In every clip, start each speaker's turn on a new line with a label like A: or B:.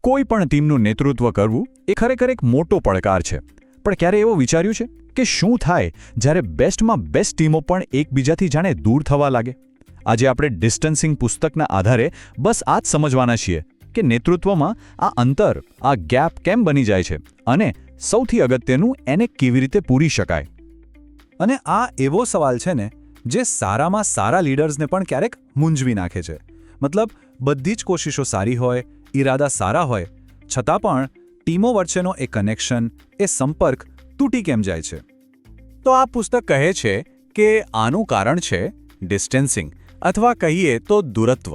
A: કોઈ પણ ટીમનું નેતૃત્વ કરવું એ ખરેખર એક મોટો પડકાર છે, પણ ક્યારે એવો વિચાર્યું છે કે શું થાય જ્યારે બેસ્ટમાં બેસ્ટ ટીમો પણ એકબીજાથી જાણે દૂર થવા લાગે? આજે આપણે ડિસ્ટન્સિંગ પુસ્તકના આધારે બસ આ જ સમજવાના છીએ કે નેતૃત્વમાં આ અંતર, આ ગેપ કેમ બની જાય છે અને સૌથી અગત્યનું, એને કેવી રીતે પૂરી શકાય.
B: અને આ એવો સવાલ છે ને જે સારામાં સારા લીડર્સને પણ ક્યારેક મૂંઝવી નાખે છે. મતલબ બધી જ કોશિશો સારી હોય, ઈરાદા સારા હોય, છતાં પણ ટીમો વચ્ચેનો એ કનેક્શન, એ સંપર્ક તૂટી કેમ જાય છે? તો આ પુસ્તક કહે છે કે આનું કારણ છે ડિસ્ટન્સિંગ, અથવા કહીએ તો દૂરત્વ.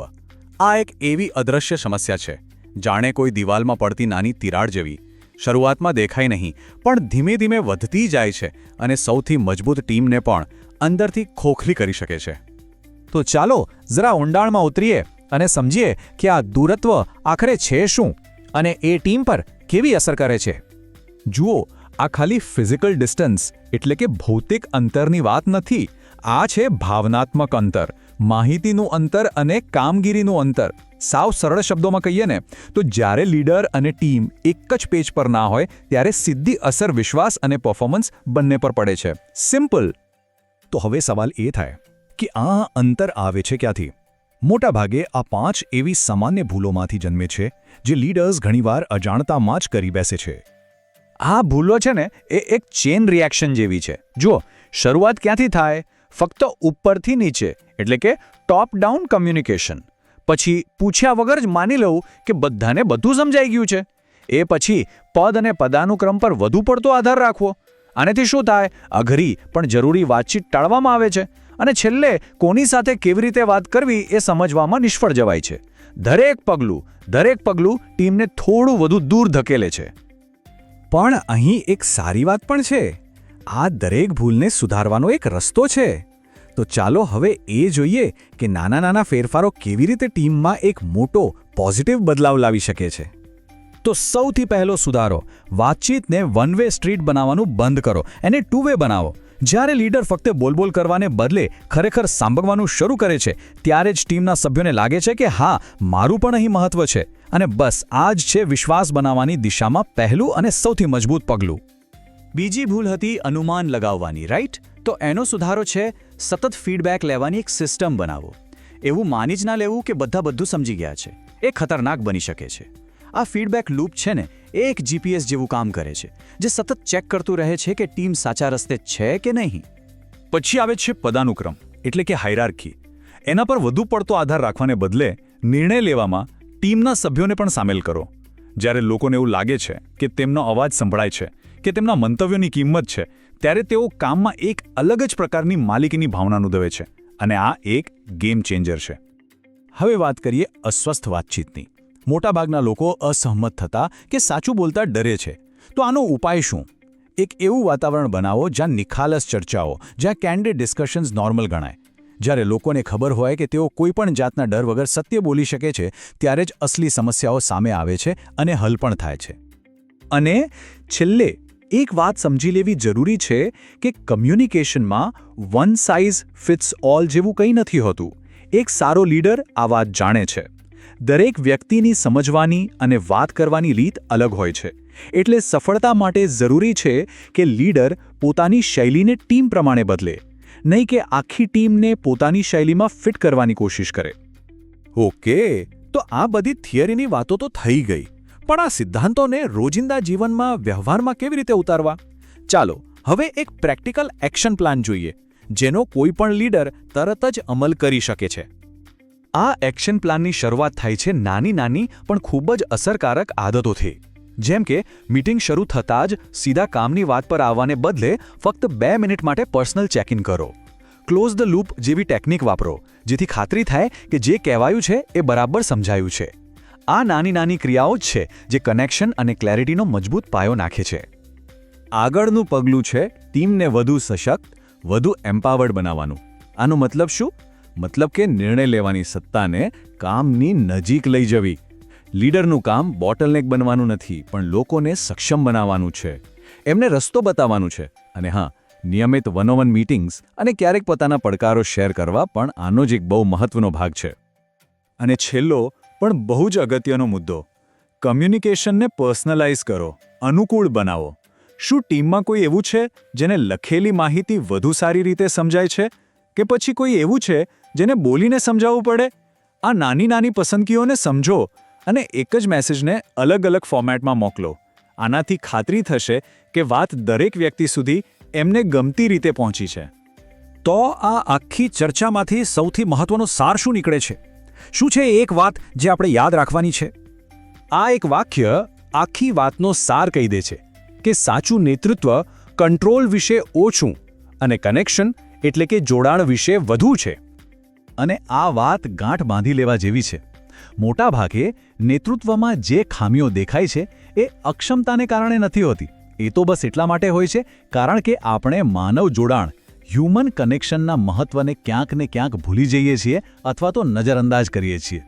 B: આ એક એવી અદૃશ્ય સમસ્યા છે, જાણે કોઈ દિવાલમાં પડતી નાની તિરાડ જેવી. શરૂઆતમાં દેખાય નહીં, પણ ધીમે ધીમે વધતી જાય છે અને સૌથી મજબૂત ટીમને પણ અંદરથી ખોખલી કરી શકે છે. તો ચાલો જરા ઊંડાણમાં ઉતરીએ અને સમજીએ કે આ દૂરત્વ આખરે છે શું અને એ ટીમ પર કેવી અસર કરે છે. જુઓ, આ ખાલી ફિઝિકલ ડિસ્ટન્સ એટલે કે ભૌતિક અંતરની વાત નથી. આ છે ભાવનાત્મક અંતર, માહિતીનું અંતર અને કામગીરીનું અંતર. સાવ સરળ શબ્દોમાં કહીએ ને તો જ્યારે લીડર અને ટીમ એક જ પેજ પર ના હોય ત્યારે સીધી અસર વિશ્વાસ અને પરફોર્મન્સ બંને પર પડે છે. સિમ્પલ. તો હવે સવાલ એ થાય કે આ અંતર આવે છે ક્યાંથી? મોટાભાગે આ 5 એવી સામાન્ય ભૂલોમાંથી જન્મે છે જે લીડર્સ ઘણીવાર અજાણતામાં જ કરી બેસે છે. આ ભૂલો છે ને એ એક ચેન રિએક્શન જેવી છે. જુઓ, શરૂઆત ક્યાંથી થાય? ફક્ત ઉપરથી નીચે, એટલે કે ટોપ ડાઉન કમ્યુનિકેશન. પછી પૂછ્યા વગર જ માની લઉં કે બધાને બધું સમજાઈ ગયું છે. એ પછી પદ અને પદાનુક્રમ પર વધુ પડતો આધાર રાખવો. આનેથી શું થાય? અઘરી પણ જરૂરી વાતચીત ટાળવામાં આવે છે અને છેલ્લે કોની સાથે કેવી રીતે વાત કરવી એ સમજવામાં નિષ્ફળ જવાય છે. દરેક પગલું ટીમને થોડું વધુ દૂર ધકેલે છે. પણ અહીં એક સારી વાત પણ છે. આ દરેક ભૂલને સુધારવાનો એક રસ્તો છે. તો ચાલો હવે એ જોઈએ કે નાના નાના ફેરફારો કેવી રીતે ટીમમાં એક મોટો પોઝિટિવ બદલાવ લાવી શકે છે. તો સૌથી પહેલો સુધારો, વાતચીતને વન વે સ્ટ્રીટ બનાવવાનું બંધ કરો, એને ટુ વે બનાવો. જ્યારે લીડર ફક્ત બોલબોલ કરવાને બદલે ખરેખર સાંભળવાનું શરૂ કરે છે ત્યારે જ ટીમના સભ્યોને લાગે છે કે હા, મારું પણ અહીં મહત્વ છે. અને બસ આ જ છે વિશ્વાસ બનાવવાની દિશામાં પહેલું અને સૌથી મજબૂત પગલું. બીજી ભૂલ હતી અનુમાન લગાવવાની, રાઈટ? તો એનો સુધારો છે સતત ફીડબેક લેવાની એક સિસ્ટમ બનાવો. એવું માની જ ના લેવું કે બધા બધું સમજી ગયા છે. એ ખતરનાક બની શકે છે. આ ફીડબેક લૂપ છે ને એ એક જીપીએસ જેવું કામ કરે છે, જે સતત ચેક કરતું રહે છે કે ટીમ સાચા રસ્તે છે કે નહીં. પછી આવે છે પદાનુક્રમ, એટલે કે હાયરાર્કી. એના પર વધુ પડતો આધાર રાખવાને બદલે નિર્ણય લેવામાં ટીમના સભ્યોને પણ સામેલ કરો. જ્યારે લોકોને એવું લાગે છે કે તેમનો અવાજ સંભળાય છે, કે તેમના મંતવ્યોની કિંમત છે, ત્યારે તેઓ કામમાં એક અલગ જ પ્રકારની માલિકીની ભાવના અનુભવે છે. અને આ એક ગેમ ચેન્જર છે. હવે વાત કરીએ અસ્વસ્થ વાતચીતની. મોટાભાગના લોકો અસહમત થતા કે સાચું બોલતા ડરે છે. તો આનો ઉપાય શું? એક એવું વાતાવરણ બનાવો જ્યાં નિખાલસ ચર્ચાઓ, જ્યાં કેન્ડિડ ડિસ્કશન્સ નોર્મલ ગણાય. જ્યારે લોકોને ખબર હોય કે તેઓ કોઈપણ જાતના ડર વગર સત્ય બોલી શકે છે, ત્યારે જ અસલી સમસ્યાઓ સામે આવે છે અને હલ પણ થાય છે. અને છેલ્લે એક વાત સમજી લેવી જરૂરી છે કે કમ્યુનિકેશનમાં વન સાઇઝ ફિટ્સ ઓલ જેવું કંઈ નથી હોતું. એક સારો લીડર આ વાત જાણે છે. દરેક વ્યક્તિની સમજવાની અને વાત કરવાની રીત અલગ હોય છે. એટલે સફળતા માટે જરૂરી છે કે લીડર પોતાની શૈલીને ટીમ પ્રમાણે બદલે, નહીં કે આખી ટીમને પોતાની શૈલીમાં ફિટ કરવાની કોશિશ કરે. ઓકે, તો આ બધી થિયરીની વાતો તો થઈ ગઈ, પણ આ સિદ્ધાંતોને રોજિંદા જીવનમાં, વ્યવહારમાં કેવી રીતે ઉતારવા? ચાલો હવે એક પ્રેક્ટિકલ એક્શન પ્લાન જોઈએ, જેનો કોઈ પણ લીડર તરત જ અમલ કરી શકે છે. આ એક્શન પ્લાનની શરૂઆત થાય છે નાની નાની પણ ખૂબ જ અસરકારક આદતોથી. જેમ કે મીટિંગ શરૂ થતાં જ સીધા કામની વાત પર આવવાને બદલે ફક્ત 2 મિનિટ માટે પર્સનલ ચેક ઇન કરો. ક્લોઝ ધ લૂપ જેવી ટેકનિક વાપરો, જેથી ખાતરી થાય કે જે કહેવાયું છે એ બરાબર સમજાયું છે. આ નાની નાની ક્રિયાઓ જ છે જે કનેક્શન અને ક્લેરિટીનો મજબૂત પાયો નાખે છે. આગળનું પગલું છે ટીમને વધુ સશક્ત, વધુ એમ્પાવર્ડ બનાવવાનું. આનો મતલબ શું? મતલબ કે નિર્ણય લેવાની સત્તાને કામની નજીક લઈ જવી. લીડરનું કામ બોટલનેક બનવાનું નથી, પણ લોકોને સક્ષમ બનાવવાનું છે. એમને રસ્તો બતાવવાનું છે. અને હા, નિયમિત વન-ઓન-વન મીટિંગ્સ અને ક્યારેક પોતાના પડકારો શેર કરવા પણ આનો જ એક બહુ મહત્વનો ભાગ છે. અને છેલ્લો પણ બહુ જ અગત્યનો મુદ્દો, કમ્યુનિકેશનને પર્સનલાઇઝ કરો, અનુકૂળ બનાવો. શું ટીમમાં કોઈ એવું છે જેને લખેલી માહિતી વધુ સારી રીતે સમજાય છે કે પછી કોઈ એવું છે જેને બોલીને સમજાવવું પડે? આ નાની નાની પસંદગીઓને સમજો અને એક જ મેસેજને અલગ અલગ ફોર્મેટમાં મોકલો. આનાથી ખાતરી થશે કે વાત દરેક વ્યક્તિ સુધી એમને ગમતી રીતે પહોંચી છે.
A: તો આ આખી ચર્ચામાંથી સૌથી મહત્વનો સાર શું નીકળે છે? શું છે એક વાત જે આપણે યાદ રાખવાની છે? આ એક વાક્ય આખી વાતનો સાર કહી દે છે કે સાચું નેતૃત્વ કંટ્રોલ વિશે ઓછું અને કનેક્શન એટલે કે જોડાણ વિશે વધુ છે. અને આ વાત ગાંઠ બાંધી લેવા જેવી છે. મોટા ભાગે નેતૃત્વમાં જે ખામીઓ દેખાય છે એ અક્ષમતાને કારણે નથી હોતી. એ તો બસ એટલા માટે હોય છે કારણ કે આપણે માનવ જોડાણ, હ્યુમન કનેક્શનના મહત્વને ક્યાંક ને ક્યાંક ભૂલી જઈએ છીએ અથવા તો નજરઅંદાજ કરીએ છીએ.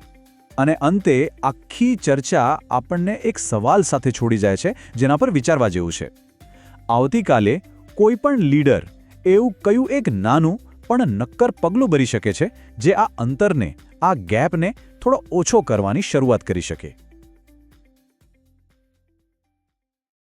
A: અને અંતે આખી ચર્ચા આપણને એક સવાલ સાથે છોડી જાય છે જેના પર વિચારવા જેવું છે. આવતીકાલે કોઈ પણ લીડર એવું કયું એક નાનું પણ નક્કર પગલું ભરી શકે છે જે આ અંતરને, આ ગેપને થોડો ઓછો કરવાની શરૂઆત કરી શકે.